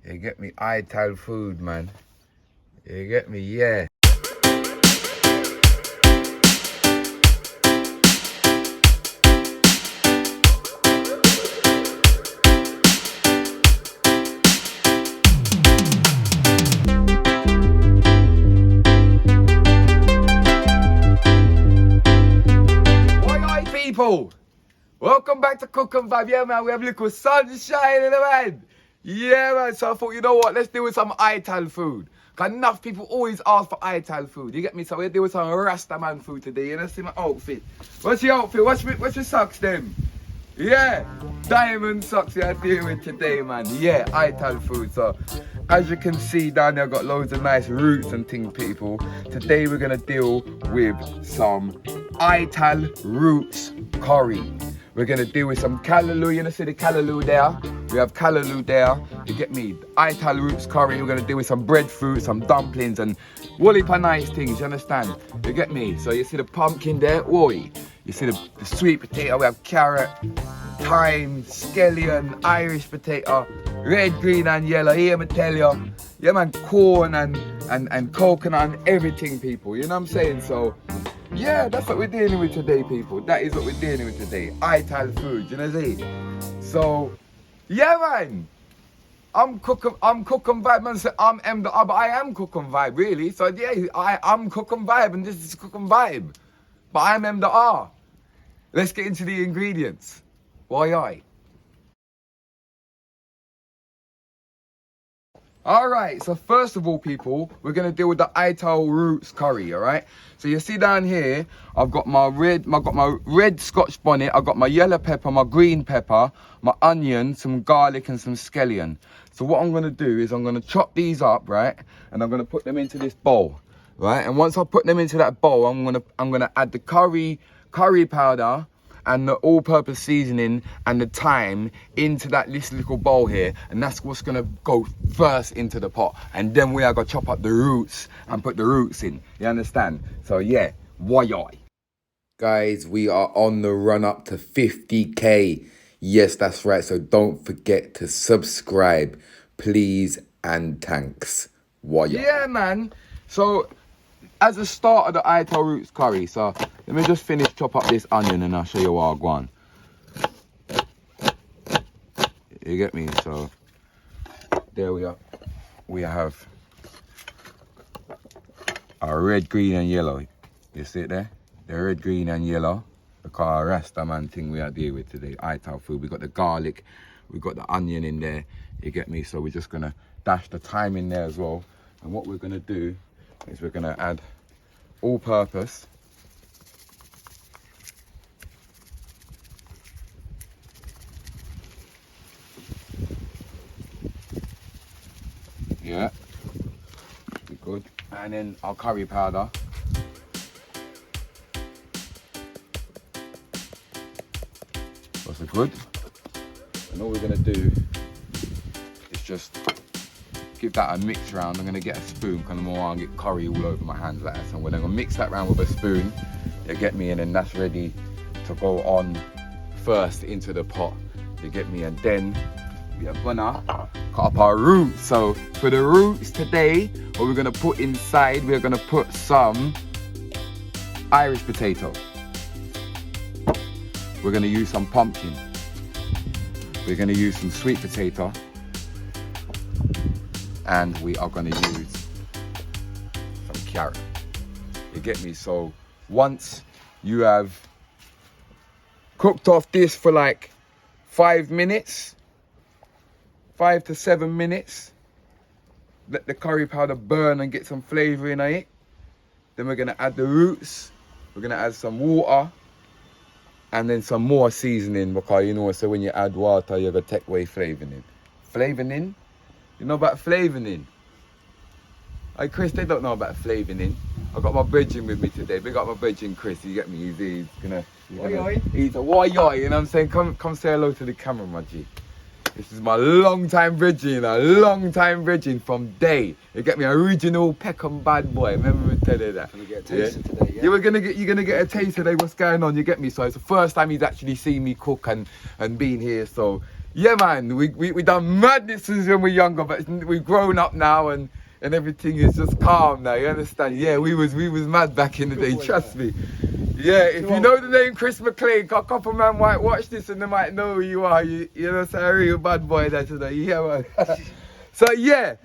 You get me? Ital food, man. You get me? Yeah. People, welcome back to Cook and Vibe. Yeah, man, we have little sunshine in the man. Yeah, man. So I thought, you know what? Let's deal with some Ital food. Cause enough people always ask for Ital food. You get me? So we're dealing with some Rasta man food today. You know, see my outfit. What's your outfit? What's your socks, them? Yeah, diamond socks we are dealing with today, man. Yeah, Ital food. So as you can see down there, I've got loads of nice roots and things, people. Today we're gonna deal with some Ital roots curry. We're gonna deal with some Callaloo. You know, see the Callaloo there? We have Callaloo there. You get me? Ital roots curry. We're gonna deal with some breadfruit, some dumplings, and woolly nice things. You understand? You get me? So you see the pumpkin there? Oi. You see the sweet potato. We have carrot, thyme, scallion, Irish potato, red, green, and yellow. Here, I tell you. Yeah, man, corn and coconut and everything, people. You know what I'm saying? So, yeah, that's what we're dealing with today, people. That is what we're dealing with today. Ital food, you know what I'm saying? So, yeah, man. I'm Cook and Vibe, man. So I'm M the but I am Cook and Vibe, really. So, yeah, I'm Cook and Vibe, and this is Cook and Vibe. But I'm M the R. Let's get into the ingredients. Why? Alright, so first of all, people, we're gonna deal with the Ital roots curry, alright? So you see down here, I've got my red Scotch bonnet, I've got my yellow pepper, my green pepper, my onion, some garlic and some scallion. So what I'm gonna do is I'm gonna chop these up, right? And I'm gonna put them into this bowl, right? And once I put them into that bowl, I'm gonna add the curry powder and the all-purpose seasoning and the thyme into that little bowl here, and that's what's gonna go first into the pot, and then we are gonna chop up the roots and put the roots in. You understand? So yeah, why? Guys, we are on the run up to 50k. Yes, that's right. So don't forget to subscribe, please and thanks. Why? Yeah, man. So as a start of the Ital roots curry, so let me just finish chop up this onion and I'll show you what I want. You get me? So there we are. We have our red, green and yellow. You see it there? The red, green and yellow. The car Rasta man thing we are dealing with today. Ital food. We got the garlic, we got the onion in there. You get me? So we're just gonna dash the thyme in there as well. And what we're gonna do is we're gonna add all-purpose. Yeah, be good. And then our curry powder. That's good. And all we're gonna do is just give that a mix round. I'm gonna get a spoon because I don't want to get curry all over my hands like that. So we're gonna mix that round with a spoon. You get me? And then that's ready to go on first into the pot. You get me? And then we are gonna cut up our roots. So for the roots today, what we're gonna put inside, we're gonna put some Irish potato. We're gonna use some pumpkin. We're gonna use some sweet potato. And we are gonna use some carrot. You get me? So once you have cooked off this for like 5 minutes, 5 to 7 minutes, let the curry powder burn and get some flavor in it. Then we're gonna add the roots. We're gonna add some water and then some more seasoning, because you know, so when you add water, you have a take away flavoring. Flavoring? You know about flavoring? Hey Chris, they don't know about flavoring. I got my brethren with me today. Big up my brethren Chris, you get me? He's a you know what I'm saying? Come say hello to the camera, my G. This is my long time brethren, a long time brethren from day. You get me? Original Peckham bad boy. Remember me tell you that? Gonna get a taste today, yeah? You're gonna get a taste today. What's going on? You get me? So it's the first time he's actually seen me cook and been here. So yeah, man, we done madness since when we were younger, but we've grown up now and everything is just calm now, you understand? Yeah, we was mad back in the day, trust me. Yeah, if you know the name Chris McLean, a couple man might watch this and they might know who you are. You know, so a real bad boy there today. Yeah, man. So yeah,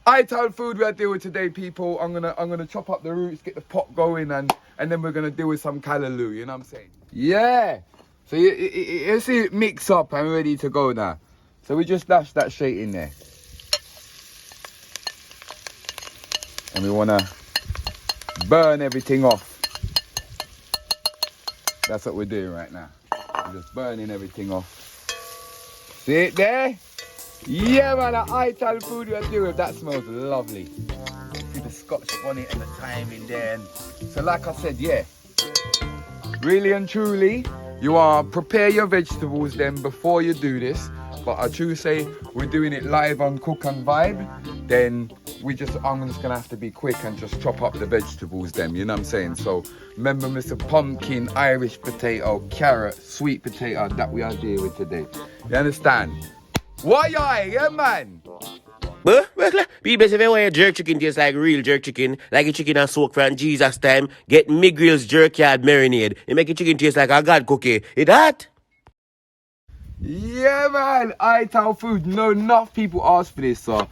Ital food we are doing today, people. I'm gonna chop up the roots, get the pot going, and then we're gonna deal with some callaloo. You know what I'm saying? Yeah. So you see it mix up and ready to go now. So we just dash that straight in there, and we wanna burn everything off. That's what we're doing right now. We're just burning everything off. See it there? Yeah, man, the Ital food we're doing. That smells lovely. See the scotch bonnet and the thyme in there. And so like I said, yeah, really and truly, you are prepare your vegetables then before you do this. But I truly say we're doing it live on Cook and Vibe. Then I'm just gonna have to be quick and just chop up the vegetables then, you know what I'm saying? So remember Mr. Pumpkin, Irish potato, carrot, sweet potato that we are dealing with today. You understand? Why yeah man? But people say they want jerk chicken tastes like real jerk chicken, like a chicken and soak from Jesus time. Get Miguel's jerk yard marinade. It make a chicken taste like a God cookie. It hot? Yeah man, Ital food. No, enough people ask for this, so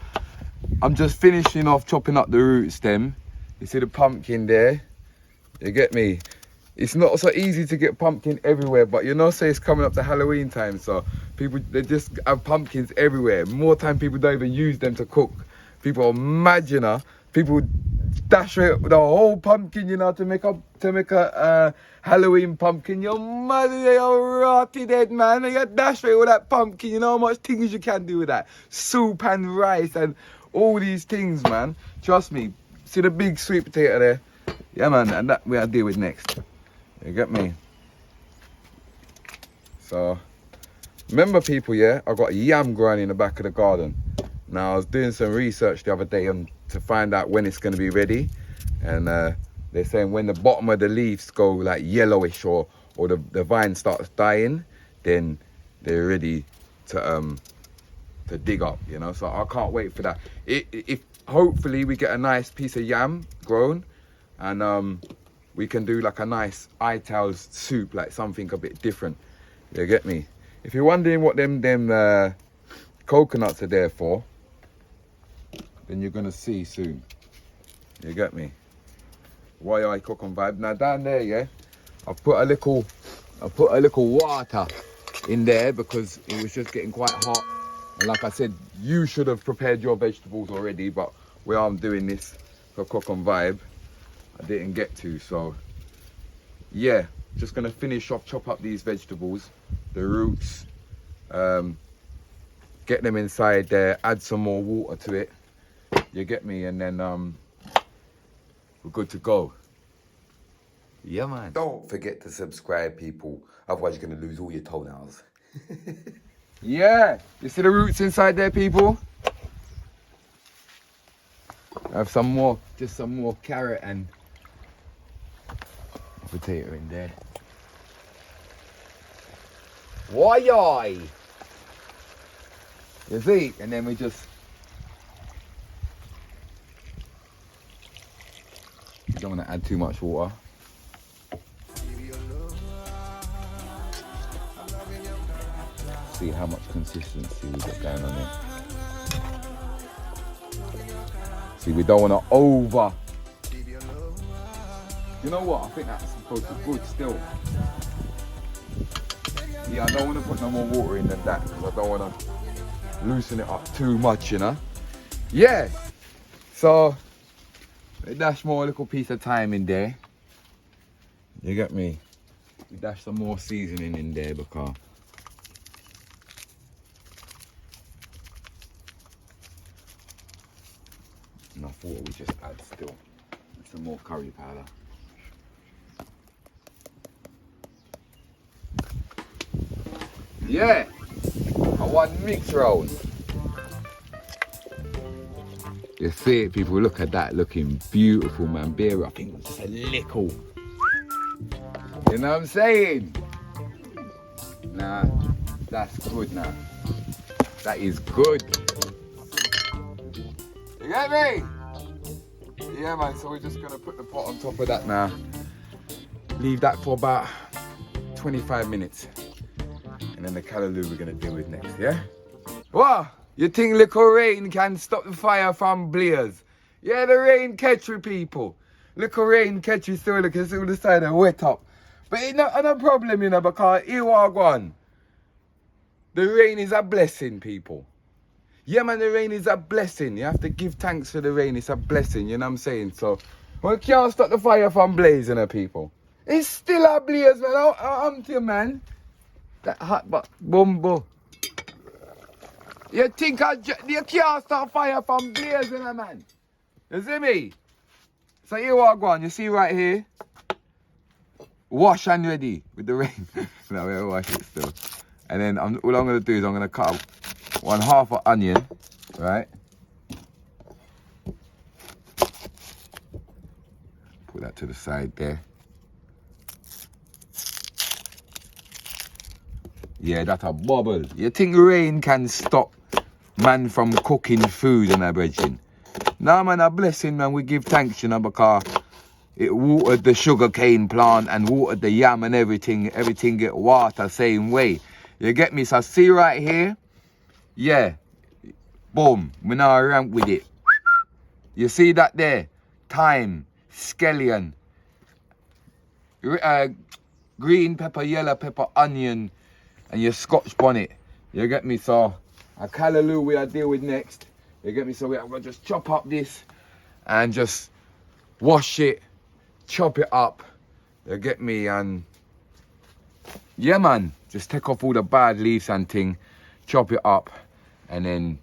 I'm just finishing off chopping up the roots them. You see the pumpkin there? You get me? It's not so easy to get pumpkin everywhere, but you know, say it's coming up to Halloween time, so people, they just have pumpkins everywhere. More time people don't even use them to cook. People are mad, you know. People dash it with the whole pumpkin, you know, to make a Halloween pumpkin. You're mad, you're rotted head, man. You dash it with that pumpkin. You know how much things you can do with that? Soup and rice and all these things, man. Trust me. See the big sweet potato there? Yeah, man, and that we'll deal with next. You get me? So, remember people, yeah? I got a yam growing in the back of the garden. Now, I was doing some research the other day to find out when it's going to be ready. And they're saying when the bottom of the leaves go like yellowish or the vine starts dying, then they're ready to dig up, you know? So I can't wait for that. If hopefully we get a nice piece of yam grown and we can do like a nice Ital's soup, like something a bit different. You get me? If you're wondering what them coconuts are there for, then you're gonna see soon. You get me? Why I cook on Vibe. Now down there, yeah, I put a little water in there because it was just getting quite hot. And like I said, you should have prepared your vegetables already, but where I'm doing this for Cook on Vibe, I didn't get to, so yeah, just gonna finish off, chop up these vegetables, the roots, get them inside there, add some more water to it, you get me, and then we're good to go. Yeah, man. Don't forget to subscribe, people, otherwise you're gonna lose all your toenails. Yeah, you see the roots inside there, people? I have some more, just some more carrot and potato in there. Why? You see? And then we just, you don't want to add too much water. See how much consistency we got going on here. See, we don't want to over. You know what? I think that's supposed to be good still. Yeah, I don't want to put no more water in than that because I don't want to loosen it up too much, you know? Yeah. So, we dash more little piece of thyme in there. You get me? We dash some more seasoning in there because enough water we just add still. Some more curry powder. Yeah, I want mix round. You see it, people, look at that, looking beautiful, man. Beer, I think just a little. You know what I'm saying? Nah, that's good now. That is good. You get me? Yeah, man, so we're just gonna put the pot on top of that now. Leave that for about 25 minutes. And then the callaloo we're gonna deal with next, yeah? What? You think little rain can stop the fire from blaze? Yeah, the rain catch you people. Little rain catch you still, look, it's all the side and wet up. But it's not a problem, you know, because here we are gone. The rain is a blessing, people. Yeah, man, the rain is a blessing. You have to give thanks for the rain. It's a blessing, you know what I'm saying? So, we can't stop the fire from blazing, people. It's still a blaze, man. I'm to you, man. That hot but bumbo. You think you can't stop fire from blazing, man? You see me? So here we go on. You see right here? Wash and ready with the rain. No, we don't wash it still. And then all I'm going to do is I'm going to cut up 1/2 an onion, right? Put that to the side there. Yeah, that's a bubble. You think rain can stop man from cooking food and brethren? No, man, a blessing, man. We give thanks, you know, because it watered the sugarcane plant and watered the yam and everything. Everything get water same way. You get me? So see right here? Yeah. Boom. We now ramp with it. You see that there? Thyme, scallion, green pepper, yellow pepper, onion, and your scotch bonnet. You get me? So a callaloo we are deal with next. You get me? So we are going to just chop up this and just wash it, chop it up. You get me? And yeah, man, just take off all the bad leaves and thing, chop it up, and then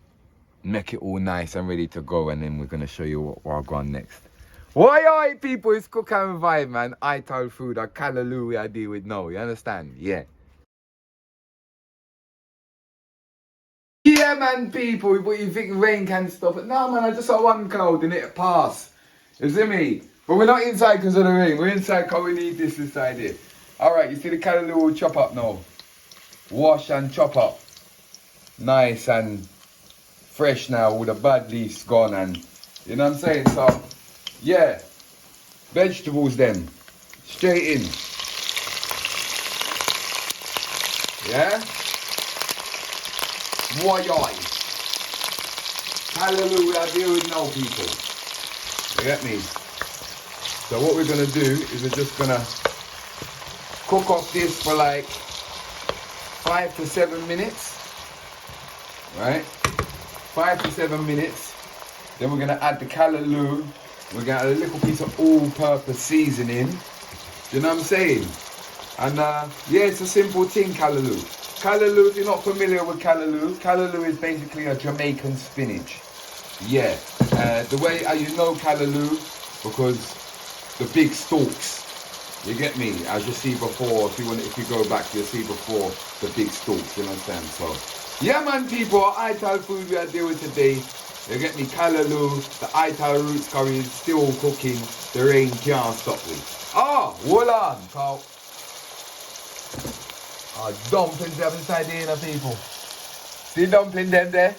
make it all nice and ready to go. And then we're going to show you what we're going next. Why, people, it's Cook and Vibe, man. Ital food, a callaloo we are deal with now. You understand? Yeah. Yeah, man, people, but you think rain can stop it? No, man, I just saw one cloud and it pass. You see me? But we're not inside because of the rain. We're inside because we need this inside here. Alright, you see the callaloo will chop up now. Wash and chop up. Nice and fresh now, all the bad leaves gone and, you know what I'm saying? So, yeah, vegetables then, straight in. Yeah? Why? Callaloo we are dealing with now, people. You get me? So what we're gonna do is we're just gonna cook off this for like 5 to 7 minutes. Right? 5 to 7 minutes. Then we're gonna add the callaloo. We're gonna add a little piece of all-purpose seasoning. Do you know what I'm saying? And yeah, it's a simple thing, callaloo. Callaloo, if you're not familiar with callaloo, callaloo is basically a Jamaican spinach. Yeah, the way you know callaloo, because the big stalks. You get me? As you see before, if you go back, you'll see before the big stalks. You understand? So, yeah, man, people, Ital food we are doing today. You get me? Callaloo, the Ital roots curry is still cooking. The rain can't stop me. Oh, hold on, pal. Dumplings there inside there, you know, people. See dumpling them there?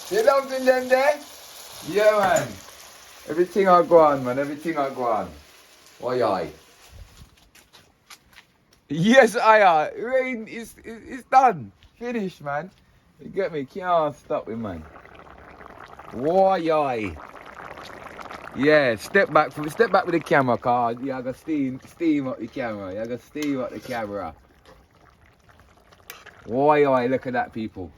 See dumpling them there? Yeah, man. Everything I go on, man. Everything I go on. Why? Yes, rain is done. Finished, man. You get me? Can't stop it, man. Why? Yeah, step back with the camera, cause you gotta steam up the camera. You gotta steam up the camera. Why, look at that, people.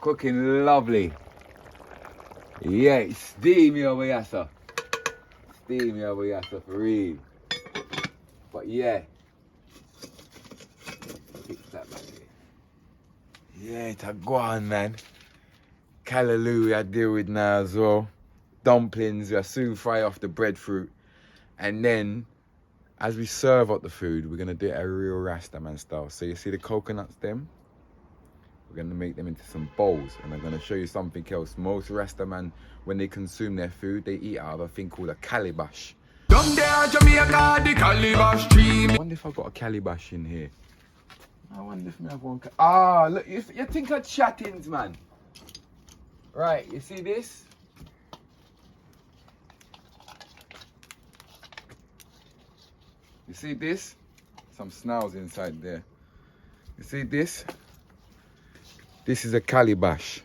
Cooking lovely. Yeah, it's steamy over here, sir. Steamy over here, sir, for real. But yeah. Fix that back here. Yeah, it's a go on, man. Callaloo I deal with now as well. Dumplings, we'll soon fry off the breadfruit. And then, as we serve up the food, we're going to do it a real Rastaman style. So you see the coconuts, them? We're going to make them into some bowls. And I'm going to show you something else. Most Rastaman, when they consume their food, they eat out of a thing called a calabash. I wonder if I've got a calabash in here. I wonder if me have one. Ah, look, you think of chattings, man. Right, you see this? You see this? Some snails inside there. You see this? This is a calabash.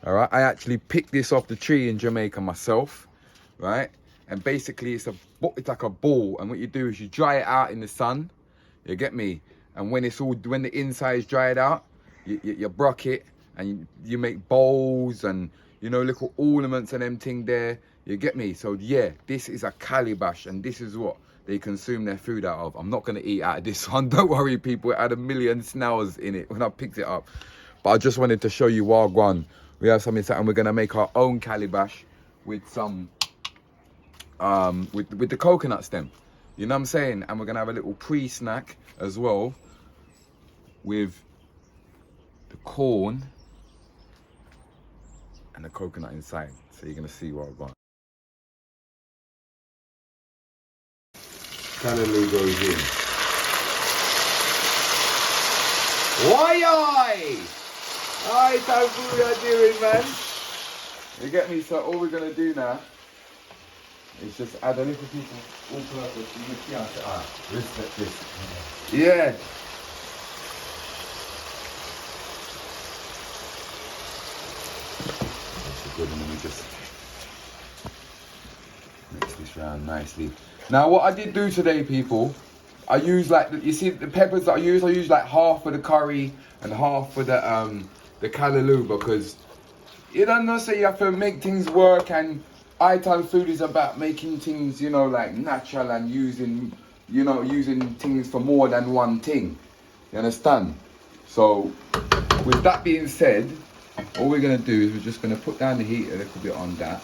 Alright, I actually picked this off the tree in Jamaica myself. Right? And basically it's like a ball, and what you do is you dry it out in the sun. You get me? And when the inside is dried out, you bruck it and you make bowls and, you know, little ornaments and them thing there. You get me? So yeah, this is a calabash, and this is what they consume their food out of. I'm not gonna eat out of this one. Don't worry, people. It had 1 million snails in it when I picked it up. But I just wanted to show you Wagwan. We have something, and we're gonna make our own calabash with some, with the coconut stem. You know what I'm saying? And we're gonna have a little pre-snack as well with the corn and the coconut inside. So you're gonna see what I've got. Callaloo goes in. Why? Hi, how you doing, man? You get me? So all we're gonna do now is just add a little piece of all-purpose. Respect this. Yeah. That's good, and then we just mix this round nicely. Now, what I did do today, people, I use like you see the peppers that I use like half for the curry and half for the callaloo, because you don't know, say you have to make things work, and Ital food is about making things, you know, like natural and using things for more than one thing. You understand? So with that being said, all we're gonna do is we're just gonna put down the heat a little bit on that.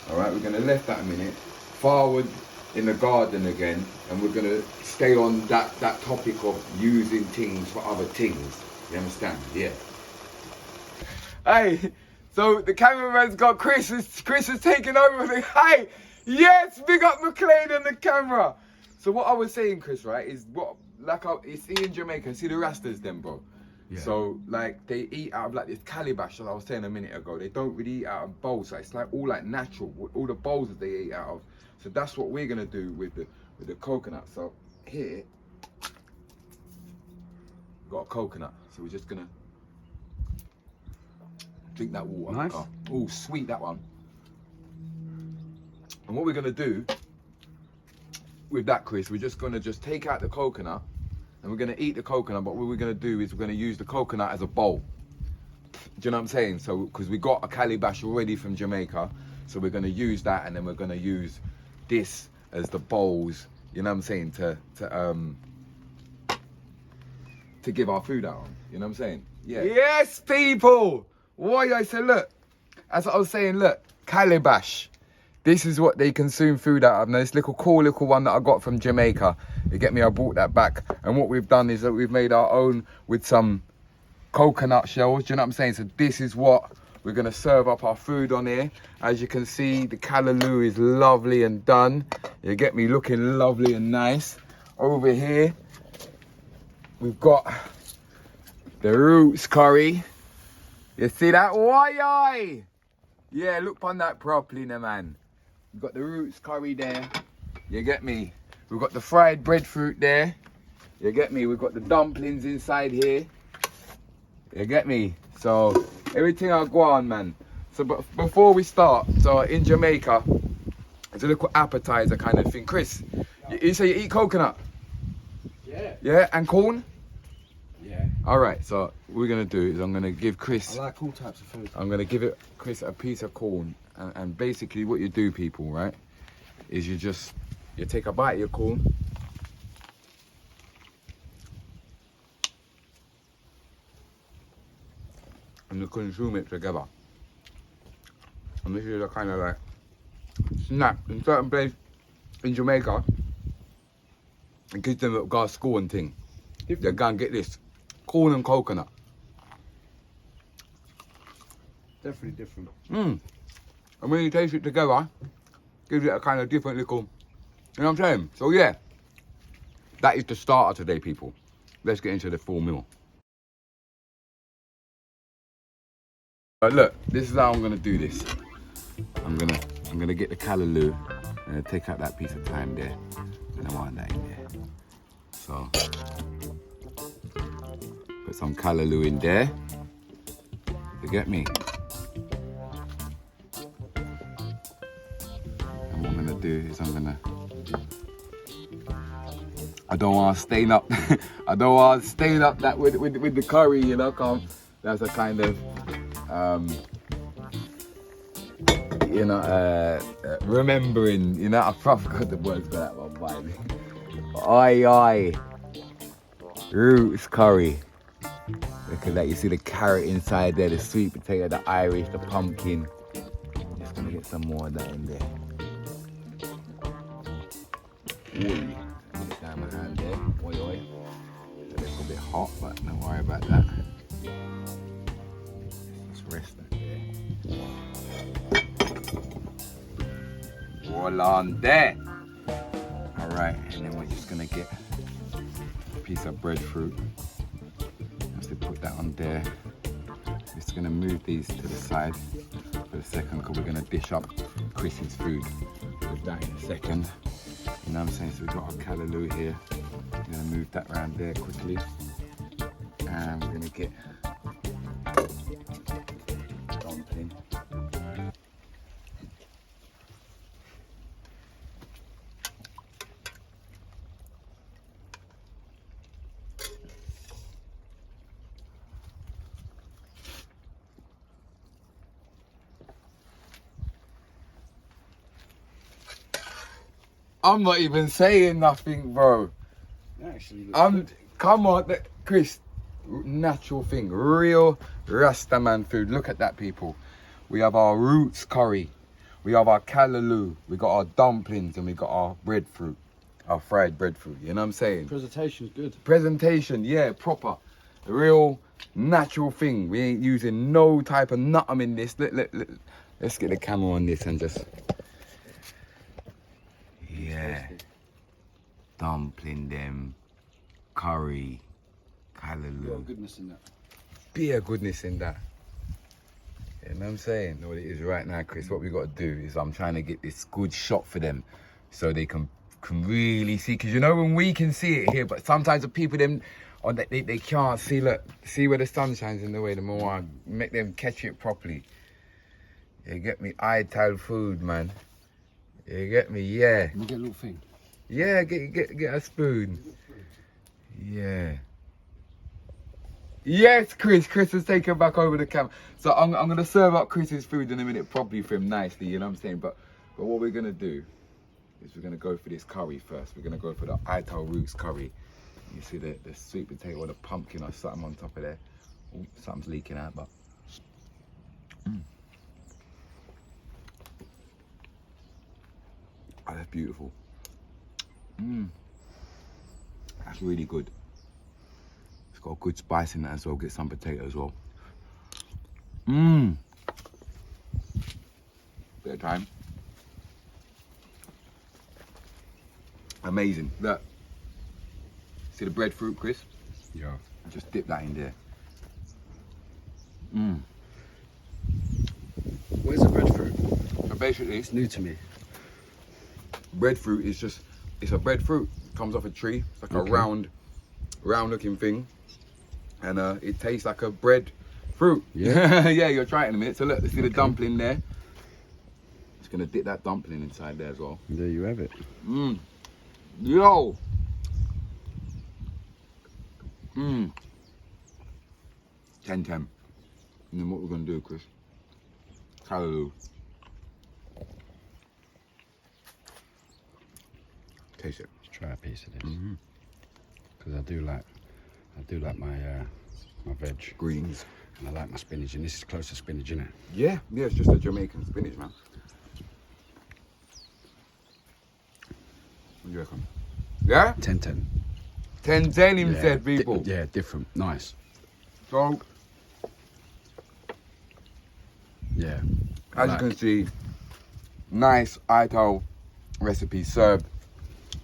All right, we're gonna left that a minute, forward in the garden again, and we're gonna stay on that topic of using things for other things. You understand? Yeah. Hey, so the cameraman's got Chris is taking over the hey, yes, big up McLean on the camera. So what I was saying, Chris, right, is what you see in Jamaica, see the Rastas then, bro. Yeah. So like they eat out of like this calabash, as I was saying a minute ago. They don't really eat out of bowls, so it's like all like natural, all the bowls that they eat out of. So that's what we're gonna do with the coconut. So here, we've got a coconut. So we're just gonna drink that water. Nice. Oh, sweet, that one. And what we're gonna do with that, Chris, we're just gonna take out the coconut, and we're gonna eat the coconut, but what we're gonna do is we're gonna use the coconut as a bowl. Do you know what I'm saying? So, because we got a calabash already from Jamaica, so we're gonna use that, and then we're gonna use this as the bowls, you know what I'm saying, to give our food out on, you know what I'm saying? Yeah. Yes, people! Why I said, look, as I was saying, look, calabash. This is what they consume food out of. Now, this cool little one that I got from Jamaica. You get me? I brought that back. And what we've done is that we've made our own with some coconut shells. Do you know what I'm saying? So this is what we're going to serve up our food on here. As you can see, the callaloo is lovely and done. You get me? Looking lovely and nice. Over here, we've got the roots curry. You see that? Why? Yeah, look on that properly now, man. We've got the roots curry there. You get me? We've got the fried breadfruit there. You get me? We've got the dumplings inside here. You get me? So everything I'll go on, man. So but before we start, so in Jamaica, it's a little appetizer kind of thing. Chris, you say you eat coconut? Yeah. Yeah, and corn? Yeah. All right, so what we're gonna do is I'm gonna give Chris. I like all types of food. I'm gonna give Chris a piece of corn, and basically what you do, people, right, is you take a bite of your corn. And you consume it together. And this is a kind of like snack in certain place in Jamaica. It gives them a gas corn thing. They go and get this corn and coconut. Definitely different. And when you taste it together, gives it a kind of different little, you know what I'm saying? So yeah, that is the starter today, people. let's get into the full meal. But look, this is how I'm gonna do this. I'm gonna get the callaloo and take out that piece of thyme there, and I want that in there. So put some callaloo in there. You get me? And what I'm gonna do is I don't want to stain up. I don't want to stain up that with the curry, you know. Come, that's a kind of remembering, you know. I probably got the words for that one, by me. Oi, roots curry. Look at that. You see the carrot inside there, the sweet potato, the Irish, the pumpkin. Just gonna get some more of that in there. Oi. Get down my hand there. Oi, oi. It's a little bit hot, but don't worry about that. Just rest that there. All on there. All right, and then we're just gonna get a piece of breadfruit. Just to put that on there. Just gonna move these to the side for a second, because we're gonna dish up Chris's food with that in a second. You know what I'm saying? So we've got our callaloo here. We're gonna move that around there quickly. And we're gonna get dumpling. I'm not even saying nothing, bro. Actually, looks good. Come on, Chris. Natural thing, real Rastaman food. Look at that, people. We have our roots curry. We have our callaloo. We got our dumplings, and we got our breadfruit, our fried breadfruit. You know what I'm saying? Presentation's good. Presentation, yeah, proper, real natural thing. We ain't using no type of nut'em in this. Let's get the camera on this and just. Yeah, dumpling them, curry, A lot callaloo. of goodness in that. Be a goodness in that. You know what I'm saying? What it is right now, Chris, what we got to do is I'm trying to get this good shot for them so they can really see. Because you know when we can see it here, but sometimes the people, they can't see. Look, see where the sun shines in the way. The more I make them catch it properly. You get me? Ital food, man. You get me? Yeah. Can we get a little thing? Yeah, get a spoon. Yeah. Yes, Chris. Chris has taken back over the camera. So I'm gonna serve up Chris's food in a minute properly for him nicely, you know what I'm saying? But what we're gonna do is we're gonna go for this curry first. We're gonna go for the Ital roots curry. You see the sweet potato or the pumpkin or something on top of there. Ooh, something's leaking out, but. Oh, that's beautiful. That's really good. It's got a good spice in that as well. Get some potato as well. Bit of time. Amazing. Look. See the breadfruit, Chris? Yeah. Just dip that in there. Where's the breadfruit? So basically, It's new to me. breadfruit is just, it's a breadfruit. Comes off a tree. It's like a round looking thing. And it tastes like a breadfruit. Yeah. Yeah, you'll try it in a minute. So look, see the dumpling there. Just gonna dip that dumpling inside there as well. And there you have it. Yo! 10-10. And then what we're gonna do, Chris? Callaloo. Taste it. Let's try a piece of this. Because I do like my my veg. Greens. And I like my spinach, and this is close to spinach, isn't it? Yeah, it's just a Jamaican spinach, man. What do you reckon? Yeah? 10-10. 10-10 him said, people. Yeah, different. Nice. So, Yeah. as you can see, nice Ital recipe served,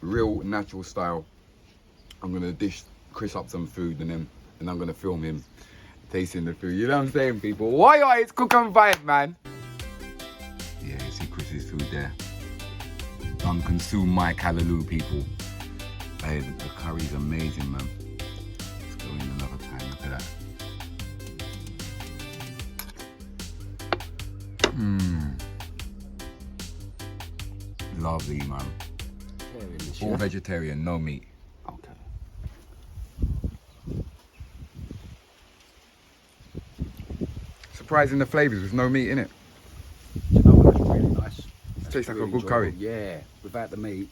real natural style. I'm gonna dish Chris up some food and I'm gonna film him tasting the food. You know what I'm saying, people? Why it's cook and vibe, man. Yeah, you see Chris's food there. Done consume my Callaloo, people. Hey, the curry's amazing, man. Let's go in another time. Look at that. Lovely, man. All vegetarian, no meat. Okay. Surprising the flavours with no meat in it. You know what? That's really nice. That's Tastes like a really good curry. enjoyable. Yeah, without the meat,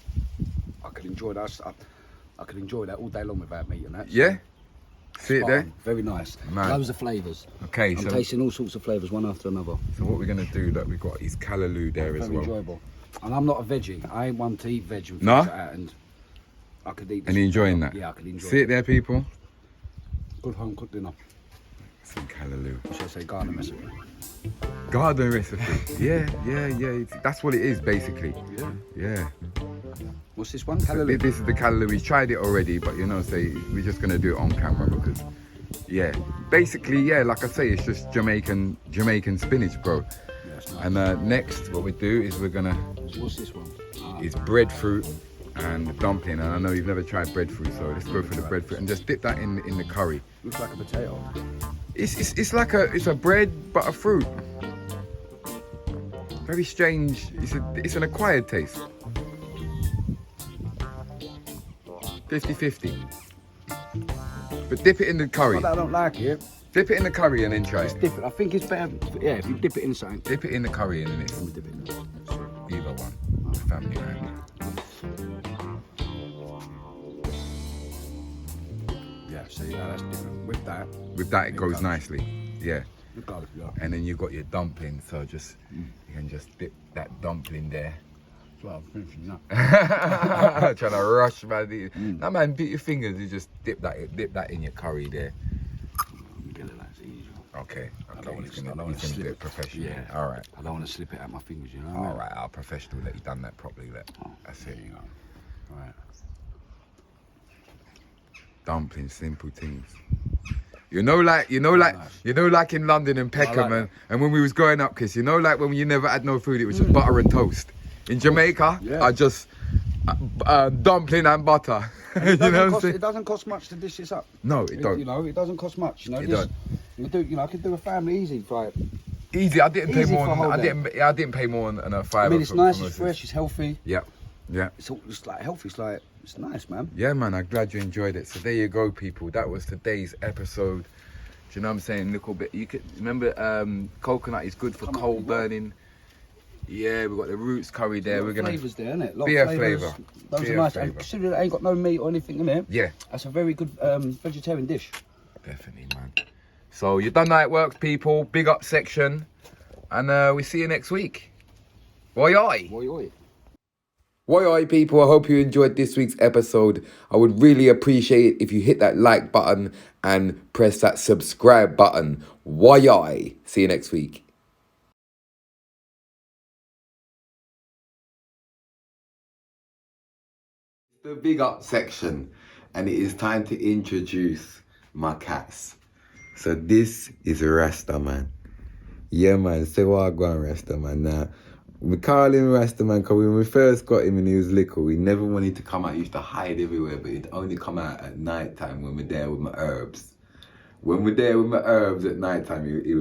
I could enjoy that. I could enjoy that all day long without meat and that. Yeah? See it Spot there? on. Very nice. Man. Loads of flavours. Okay, I'm so tasting all sorts of flavours, one after another. what we're gonna do, look, we've got his Callaloo there as Very well. enjoyable. And I'm not a veggie. I ain't one to eat veg and things No? like that. And I could eat this. And you enjoying that? Yeah, I could enjoy See it there, people? Good home cooked dinner. Some Callaloo. Should I say garden recipe? Garden recipe. Yeah. That's what it is, basically. Yeah. What's this one? So Callaloo. this is the Callaloo. He's tried it already, but you know, say we're just gonna do it on camera because, yeah, basically, yeah, like I say, it's just Jamaican spinach, bro. Yeah, it's nice. And next, what we do is we're gonna What's this one? is breadfruit and dumpling. And I know you've never tried breadfruit, so let's go for the breadfruit and just dip that in the curry. Looks like a potato. It's like a bread but a fruit. Very strange. It's an acquired taste. 50-50. But dip it in the curry. Not that I don't like it. Dip it in the curry and then try It's it. different. I think it's better. Yeah, if you dip it in something. Dip it in the curry and then it's Let me dip it in. either one. Family man. Yeah, see, that's different. With that, With that it goes nicely. Yeah. the garlic, yeah. And then you've got your dumpling, so just you can just dip that dumpling there. Well, I'm finishing now. Trying to rush, man. No, man, beat your fingers. You just dip that in your curry there. That's easy. Okay. don't wanna- He's I don't gonna wanna do slip it it. professionally. Yeah. All right. I don't want to slip it out my fingers, you know what I mean? All right. Our professional that you've done that properly. That's There it. you go. Right. Dumplings, simple things. You know, like in London and Peckham, like and when we was growing up, kids. You know, like when you never had no food, it was just butter and toast. In Jamaica, Yeah. I just dumpling and butter. You know what I'm saying? It doesn't cost much to dish this up. No, it don't. You know, it doesn't cost much. You know, It this, don't. you do. You know, I could do a family easy for it. Easy. I didn't pay Easy more. for a whole I day. didn't pay more than a fiver. I mean, it's for nice, it's most of fresh, it's healthy. Yeah. It's like healthy. It's like it's nice, man. Yeah, man, I'm glad you enjoyed it. So there you go, people. That was today's episode. Do you know what I'm saying? Little bit. You could remember coconut is good for Come on, coal you got- burning. Yeah, we've got the roots curry there. We're gonna flavours there, innit? Beer flavours. flavour. Those Beer are nice. flavour. And considering it ain't got no meat or anything in it, Yeah, that's a very good vegetarian dish. definitely, man. So you done how it works, people. Big up section, and we see you next week. Oi oi. Oi, oi. Oi, people, I hope you enjoyed this week's episode. I would really appreciate it if you hit that like button and press that subscribe button. Oi. See you next week. The big up section, and it is time to introduce my cats. So this is Rasta man. Yeah man, say what I go on Rasta man. Now we call him Rasta man because when we first got him and he was little, he never wanted to come out. He used to hide everywhere, but he'd only come out at night time when we're there with my herbs. When we're there with my herbs at night time, he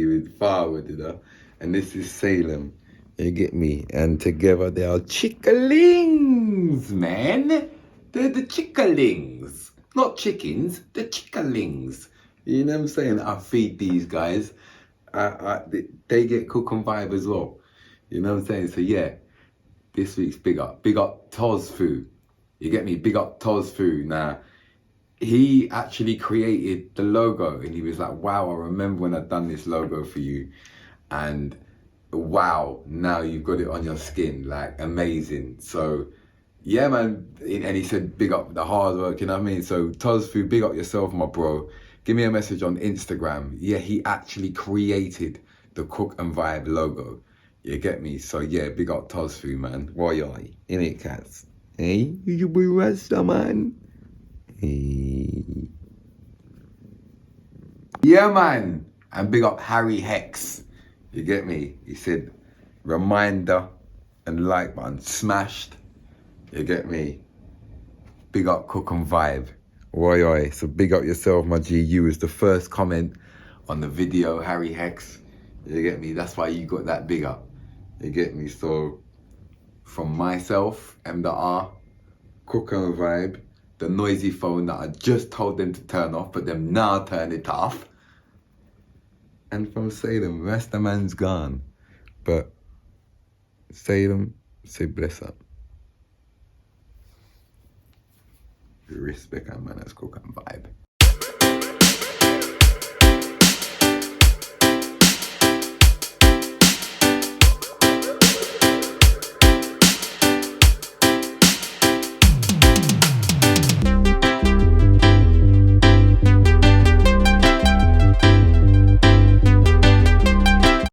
would forward, you know. And this is Salem. You get me? And together they are chickalings, man. They're the chickalings. Not chickens, the chickalings. You know what I'm saying? I feed these guys. They get cook and vibe as well. You know what I'm saying? So yeah, this week's big up. Big up Toz Food. You get me? Big up Toz Food. Now, he actually created the logo and he was like, wow, I remember when I done this logo for you. And wow, now you've got it on your skin, like amazing. So yeah, man. And he said, big up the hard work, you know what I mean? So Toz Food, big up yourself, my bro. Give me a message on Instagram. Yeah, he actually created the Cook and Vibe logo. You get me? So yeah, big up Toz Food, man. Why, innit, cats? Hey, you boy Rasta, man. me. Yeah, man. And big up Harry Hex. You get me? He said, reminder and like button smashed. You get me? Big up Cook and Vibe. Oi, oi. So big up yourself, my G. You was the first comment on the video, Harry Hex. You get me? That's why you got that big up. You get me? So from myself, M.R, Cook and Vibe, the noisy phone that I just told them to turn off, but them now turn it off. And from Salem, rest the man's gone. But Salem, say bless up. Respect and manners, Cook and Vibe.